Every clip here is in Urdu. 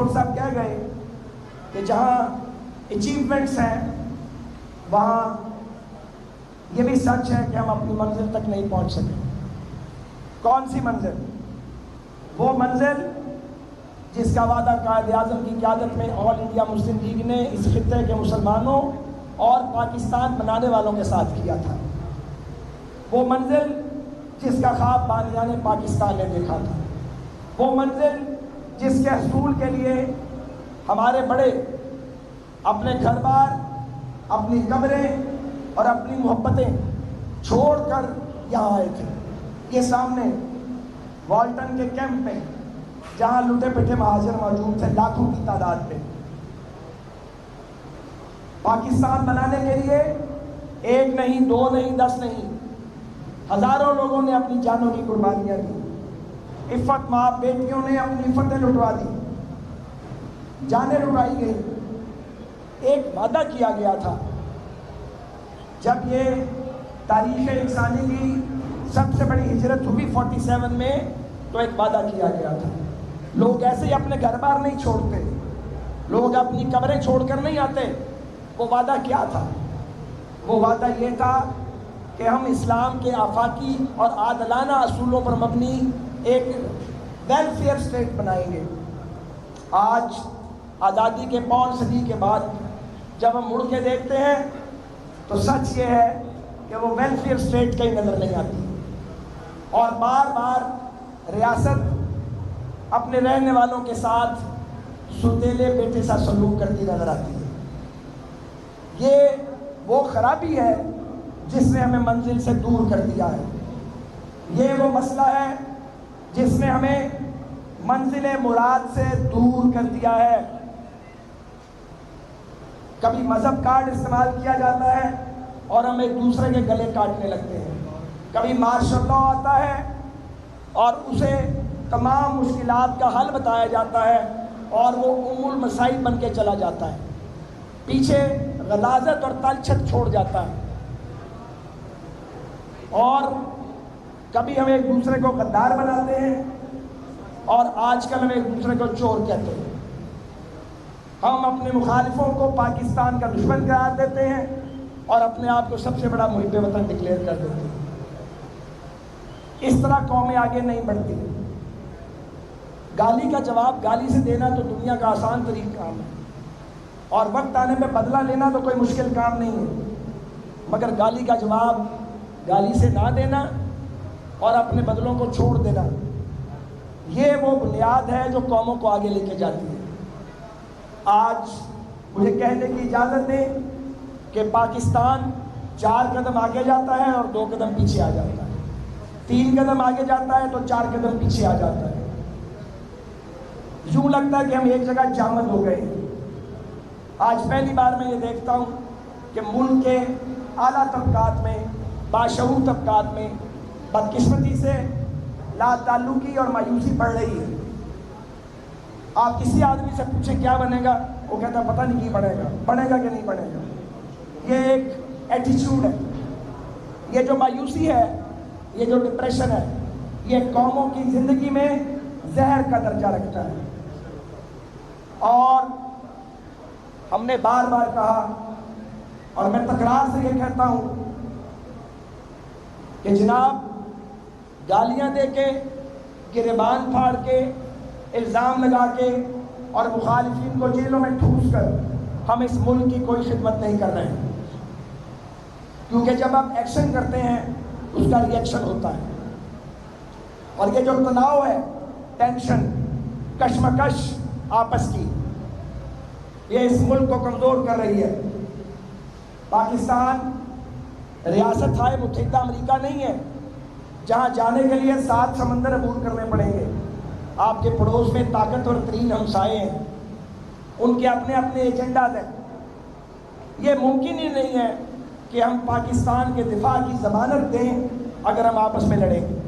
حضور صاحب کہہ گئے کہ جہاں اچیومنٹس ہیں وہاں یہ بھی سچ ہے کہ ہم اپنی منزل تک نہیں پہنچ سکے. کون سی منزل؟ وہ منزل جس کا وعدہ قائد اعظم کی قیادت میں آل انڈیا مسلم لیگ نے اس خطے کے مسلمانوں اور پاکستان بنانے والوں کے ساتھ کیا تھا. وہ منزل جس کا خواب بانیان پاکستان نے دیکھا تھا. وہ منزل جس کے حصول کے لیے ہمارے بڑے اپنے گھر بار، اپنی قبریں اور اپنی محبتیں چھوڑ کر یہاں آئے تھے. یہ سامنے والٹن کے کیمپ میں جہاں لٹے پٹے مہاجر موجود تھے لاکھوں کی تعداد میں، پاکستان بنانے کے لیے ایک نہیں، دو نہیں، 10 نہیں، ہزاروں لوگوں نے اپنی جانوں کی قربانیاں دی. عفت ماں بیٹیوں نے اپنی عفتیں لٹوا دی، جانیں لٹائی گئی. ایک وعدہ کیا گیا تھا جب یہ تاریخ انسانی کی سب سے بڑی ہجرت ہوئی 47 میں، تو ایک وعدہ کیا گیا تھا. لوگ ایسے ہی اپنے گھر بار نہیں چھوڑتے، لوگ اپنی قبریں چھوڑ کر نہیں آتے. وہ وعدہ کیا تھا؟ وہ وعدہ یہ تھا کہ ہم اسلام کے آفاقی اور عادلانہ اصولوں پر مبنی ایک ویلفیئر اسٹیٹ بنائیں گے. آج آزادی کے 5 صدی کے بعد جب ہم مڑ کے دیکھتے ہیں تو سچ یہ ہے کہ وہ ویلفیئر اسٹیٹ کہیں نظر نہیں آتی، اور بار بار ریاست اپنے رہنے والوں کے ساتھ سوتیلے بیٹے سا سلوک کرتی نظر آتی ہے. یہ وہ خرابی ہے جس نے ہمیں منزل سے دور کر دیا ہے. یہ وہ مسئلہ ہے جس نے ہمیں منزل مراد سے دور کر دیا ہے. کبھی مذہب کارڈ استعمال کیا جاتا ہے اور ہم ایک دوسرے کے گلے کاٹنے لگتے ہیں. کبھی مارشل لا آتا ہے اور اسے تمام مشکلات کا حل بتایا جاتا ہے اور وہ المسائل بن کے چلا جاتا ہے، پیچھے غلاظت اور تلچھٹ چھوڑ جاتا ہے. اور کبھی ہم ایک دوسرے کو غدار بناتے ہیں اور آج کل ہم ایک دوسرے کو چور کہتے ہیں. ہم اپنے مخالفوں کو پاکستان کا دشمن قرار دیتے ہیں اور اپنے آپ کو سب سے بڑا محب وطن ڈکلیئر کر دیتے ہیں. اس طرح قومیں آگے نہیں بڑھتی. گالی کا جواب گالی سے دینا تو دنیا کا آسان ترین کام ہے، اور وقت آنے پہ بدلہ لینا تو کوئی مشکل کام نہیں ہے، مگر گالی کا جواب گالی سے نہ دینا اور اپنے بدلوں کو چھوڑ دینا، یہ وہ بنیاد ہے جو قوموں کو آگے لے کے جاتی ہے. آج مجھے کہنے کی اجازت دیں کہ پاکستان 4 قدم آگے جاتا ہے اور 2 قدم پیچھے آ جاتا ہے، 3 قدم آگے جاتا ہے تو 4 قدم پیچھے آ جاتا ہے. یوں لگتا ہے کہ ہم ایک جگہ جامد ہو گئے. آج پہلی بار میں یہ دیکھتا ہوں کہ ملک کے اعلیٰ طبقات میں، باشعور طبقات میں بدقسمتی سے لا تعلقی اور مایوسی بڑھ رہی ہے. آپ کسی آدمی سے پوچھیں کیا بنے گا، وہ کہتا ہے پتہ نہیں کی بنے گا، بنے گا کہ نہیں بنے گا. یہ ایک ایٹیچیوڈ ہے. یہ جو مایوسی ہے، یہ جو ڈپریشن ہے، یہ قوموں کی زندگی میں زہر کا درجہ رکھتا ہے. اور ہم نے بار بار کہا اور میں تکرار سے یہ کہتا ہوں کہ جناب، گالیاں دے کے، گریبان پھاڑ کے، الزام لگا کے اور مخالفین کو جیلوں میں ٹھوس کر ہم اس ملک کی کوئی خدمت نہیں کر رہے ہیں. کیونکہ جب آپ ایکشن کرتے ہیں اس کا ری ایکشن ہوتا ہے، اور یہ جو تناؤ ہے، ٹینشن، کشمکش آپس کی، یہ اس ملک کو کمزور کر رہی ہے. پاکستان ریاست ہائے متحدہ امریکہ نہیں ہے جہاں جانے کے لیے 7 سمندر عبور کرنے پڑیں گے. آپ کے پڑوس میں طاقتور ترین ہمسائے ہیں، ان کے اپنے اپنے ایجنڈاز ہیں. یہ ممکن ہی نہیں ہے کہ ہم پاکستان کے دفاع کی ضمانت دیں اگر ہم آپس میں لڑیں گے.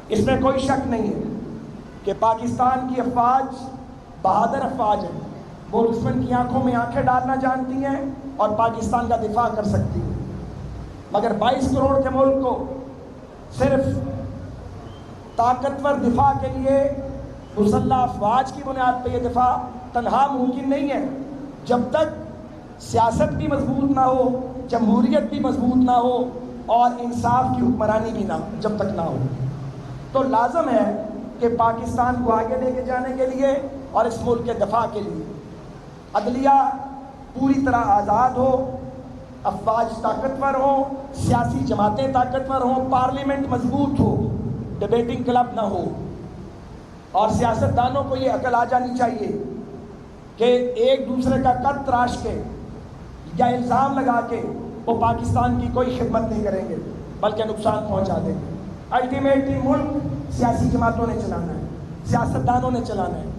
اس میں کوئی شک نہیں ہے کہ پاکستان کی افواج بہادر افواج ہیں. وہ دشمن کی آنکھوں میں آنکھیں ڈالنا جانتی ہیں اور پاکستان کا دفاع کر سکتی ہیں. مگر 22 کروڑ کے ملک کو صرف طاقتور دفاع کے لیے مسلح افواج کی بنیاد پہ یہ دفاع تنہا ممکن نہیں ہے جب تک سیاست بھی مضبوط نہ ہو، جمہوریت بھی مضبوط نہ ہو اور انصاف کی حکمرانی بھی نہ جب تک نہ ہو۔ تو لازم ہے کہ پاکستان کو آگے لے کے جانے کے لیے اور اس ملک کے دفاع کے لیے عدلیہ پوری طرح آزاد ہو، افواج طاقتور ہوں، سیاسی جماعتیں طاقتور ہوں، پارلیمنٹ مضبوط ہو، ڈبیٹنگ کلب نہ ہو، اور سیاستدانوں کو یہ عقل آ جانی چاہیے کہ ایک دوسرے کا قد تراش کے یا الزام لگا کے وہ پاکستان کی کوئی خدمت نہیں کریں گے بلکہ نقصان پہنچا دیں گے۔ الٹیمیٹلی ملک سیاسی جماعتوں نے چلانا ہے، سیاستدانوں نے چلانا ہے،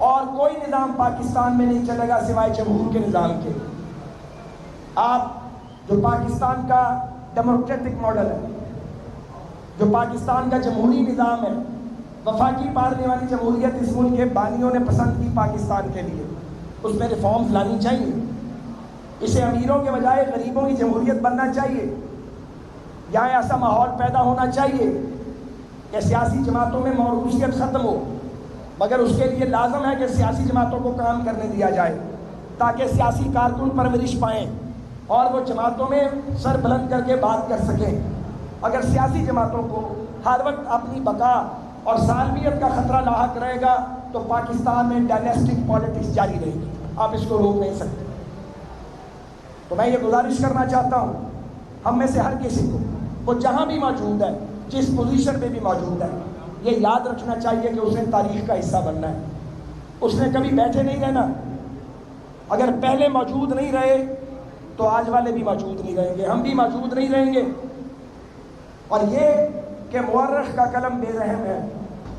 اور کوئی نظام پاکستان میں نہیں چلے گا سوائے جمہور کے نظام کے۔ آپ جو پاکستان کا ڈیموکریٹک ماڈل ہے، جو پاکستان کا جمہوری نظام ہے، وفاقی پارلیمانی جمہوریت اس ملک کے بانیوں نے پسند کی پاکستان کے لیے، اس میں ریفارمز لانی چاہیے، اسے امیروں کے بجائے غریبوں کی جمہوریت بننا چاہیے۔ یہاں ایسا ماحول پیدا ہونا چاہیے کہ سیاسی جماعتوں میں موروثیت ختم ہو، مگر اس کے لیے لازم ہے کہ سیاسی جماعتوں کو کام کرنے دیا جائے تاکہ سیاسی کارکن پرورش پائیں اور وہ جماعتوں میں سر بلند کر کے بات کر سکیں۔ اگر سیاسی جماعتوں کو ہر وقت اپنی بقا اور سالمیت کا خطرہ لاحق رہے گا تو پاکستان میں ڈائنیسٹک پالیٹکس جاری رہے گی، آپ اس کو روک نہیں سکتے۔ تو میں یہ گزارش کرنا چاہتا ہوں ہم میں سے ہر کسی کو، وہ جہاں بھی موجود ہے، جس پوزیشن پہ بھی موجود ہے، یہ یاد رکھنا چاہیے کہ اس نے تاریخ کا حصہ بننا ہے، اس نے کبھی بیٹھے نہیں رہنا۔ اگر پہلے موجود نہیں رہے تو آج والے بھی موجود نہیں رہیں گے، ہم بھی موجود نہیں رہیں گے۔ اور یہ کہ مورخ کا قلم بے رحم ہے،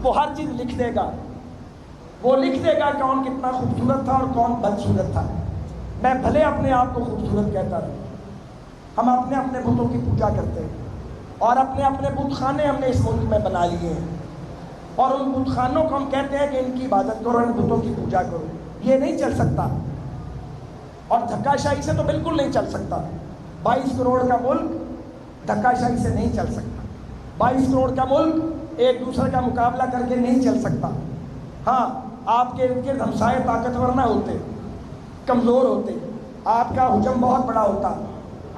وہ ہر چیز لکھ دے گا، وہ لکھ دے گا کون کتنا خوبصورت تھا اور کون بدصورت تھا۔ میں بھلے اپنے آپ کو خوبصورت کہتا رہا، ہم اپنے اپنے بتوں کی پوجا کرتے ہیں اور اپنے اپنے بت خانے ہم نے اس ملک میں بنا لیے ہیں، اور ان بت خانوں کو ہم کہتے ہیں کہ ان کی عبادت کرو، ان بتوں کی پوجا کرو۔ یہ نہیں چل سکتا، اور دھکا شاہی سے تو بالکل نہیں چل سکتا۔ 22 کروڑ کا ملک دھکا شاہی سے نہیں چل سکتا، 22 کروڑ کا ملک ایک دوسرے کا مقابلہ کر کے نہیں چل سکتا۔ ہاں، آپ کے ارد گرد ہمسائے طاقتور نہ ہوتے، کمزور ہوتے، آپ کا حجم بہت بڑا ہوتا،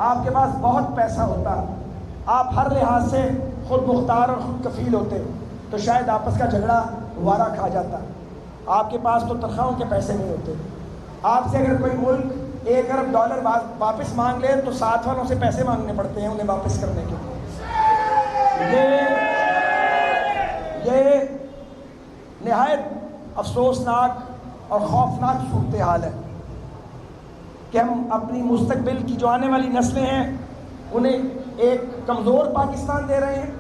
آپ کے پاس بہت پیسہ ہوتا، آپ ہر لحاظ سے خود مختار اور خود کفیل ہوتے، تو شاید آپس کا جھگڑا وارہ کھا جاتا۔ آپ کے پاس تو تنخواہوں کے پیسے نہیں ہوتے، آپ سے اگر کوئی ملک $1 ارب واپس مانگ لے تو ساتھ والوں سے پیسے مانگنے پڑتے ہیں انہیں واپس کرنے کے لیے۔ یہ نہایت افسوسناک اور خوفناک صورتحال ہے کہ ہم اپنی مستقبل کی جو آنے والی نسلیں ہیں انہیں ایک کمزور پاکستان دے رہے ہیں،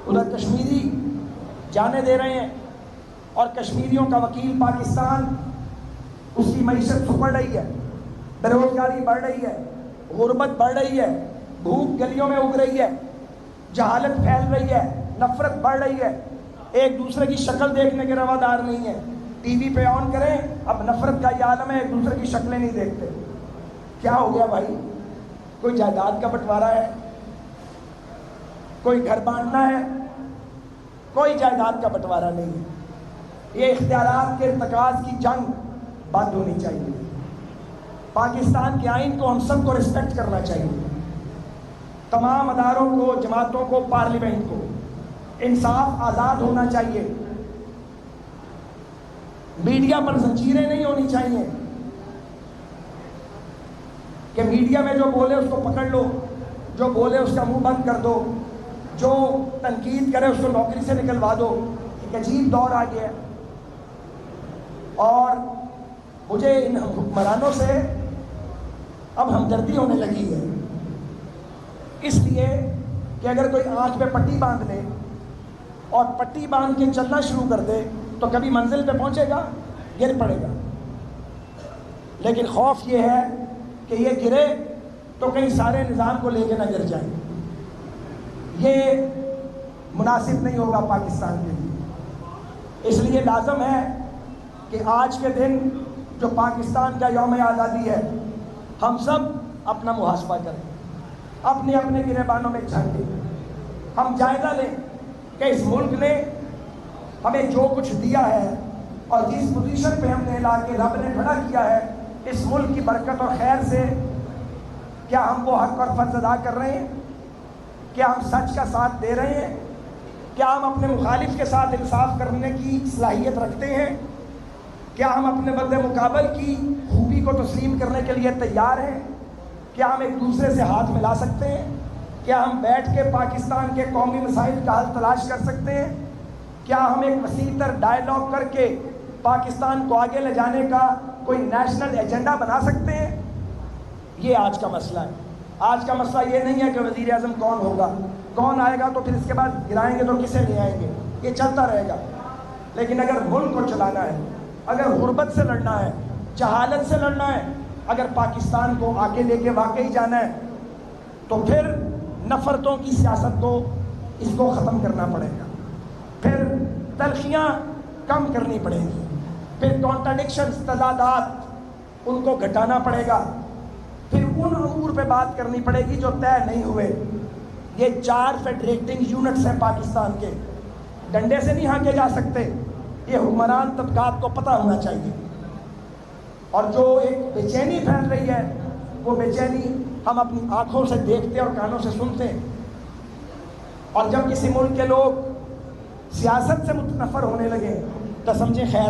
ادھر کشمیری جانے دے رہے ہیں، اور کشمیریوں کا وکیل پاکستان، اس کی معیشت سکڑ رہی ہے، بے روزگاری بڑھ رہی ہے، غربت بڑھ رہی ہے، بھوک گلیوں میں اگ رہی ہے، جہالت پھیل رہی ہے، نفرت بڑھ رہی ہے، ایک دوسرے کی شکل دیکھنے کے روادار نہیں ہے۔ ٹی وی پہ آن کریں، اب نفرت کا یہ عالم ہے، ایک دوسرے کی شکلیں نہیں دیکھتے۔ کیا ہو گیا بھائی؟ کوئی جائیداد کا بٹوارا ہے، کوئی گھر بانٹنا ہے، کوئی جائیداد کا بٹوارا نہیں ہے۔ یہ اختیارات کے ارتکاز کی جنگ بند ہونی چاہیے۔ پاکستان کے آئین کو ہم سب کو رسپیکٹ کرنا چاہیے، تمام اداروں کو، جماعتوں کو، پارلیمنٹ کو، انصاف آزاد ہونا چاہیے، میڈیا پر زنجیریں نہیں ہونی چاہیے کہ میڈیا میں جو بولے اس کو پکڑ لو، جو بولے اس کا منہ بند کر دو، جو تنقید کرے اس کو نوکری سے نکلوا دو۔ ایک عجیب دور آ گیا ہے، اور مجھے ان حکمرانوں سے اب ہمدردی ہونے لگی ہے، اس لیے کہ اگر کوئی آنکھ پہ پٹی باندھ لے اور پٹی باندھ کے چلنا شروع کر دے تو کبھی منزل پہ پہنچے گا، گر پڑے گا، لیکن خوف یہ ہے کہ یہ گرے تو کہیں سارے نظام کو لے کے نہ گر جائیں۔ یہ مناسب نہیں ہوگا پاکستان کے لیے۔ اس لیے لازم ہے کہ آج کے دن جو پاکستان کا یوم آزادی ہے، ہم سب اپنا محاسبہ کریں، اپنے اپنے گریبانوں میں جھانکیں، ہم جائزہ لیں کہ اس ملک نے ہمیں جو کچھ دیا ہے اور جس پوزیشن پہ ہم نے لا کے رب نے کھڑا کیا ہے، اس ملک کی برکت اور خیر سے کیا ہم وہ حق اور فرض ادا کر رہے ہیں؟ کیا ہم سچ کا ساتھ دے رہے ہیں؟ کیا ہم اپنے مخالف کے ساتھ انصاف کرنے کی صلاحیت رکھتے ہیں؟ کیا ہم اپنے بد مقابل کی خوبی کو تسلیم کرنے کے لیے تیار ہیں؟ کیا ہم ایک دوسرے سے ہاتھ ملا سکتے ہیں؟ کیا ہم بیٹھ کے پاکستان کے قومی مسائل کا حل تلاش کر سکتے ہیں؟ کیا ہم ایک وسیع تر ڈائیلاگ کر کے پاکستان کو آگے لے جانے کا کوئی نیشنل ایجنڈا بنا سکتے ہیں؟ یہ آج کا مسئلہ ہے۔ آج کا مسئلہ یہ نہیں ہے کہ وزیر اعظم کون ہوگا، کون آئے گا تو پھر اس کے بعد گرائیں گے تو کسے نہیں آئیں گے، یہ چلتا رہے گا۔ لیکن اگر ملک کو چلانا ہے، اگر غربت سے لڑنا ہے، جہالت سے لڑنا ہے، اگر پاکستان کو آگے لے کے واقعی جانا ہے، تو پھر نفرتوں کی سیاست کو اس کو ختم کرنا پڑے گا، پھر تلخیاں کم کرنی پڑے گی، پھر کانٹرڈکشنز، تضادات، ان کو گھٹانا پڑے گا، پھر ان امور پہ بات کرنی پڑے گی جو طے نہیں ہوئے۔ یہ 4 فیڈریٹنگ یونٹس ہیں پاکستان کے، ڈنڈے سے نہیں ہانکے جا سکتے، یہ حکمران طبقات کو پتہ ہونا چاہیے۔ اور جو ایک بے چینی پھیل رہی ہے، وہ بے چینی ہم اپنی آنکھوں سے دیکھتے اور کانوں سے سنتے ہیں۔ اور جب کسی ملک کے لوگ سیاست سے متنفر ہونے لگے تو سمجھیں خیر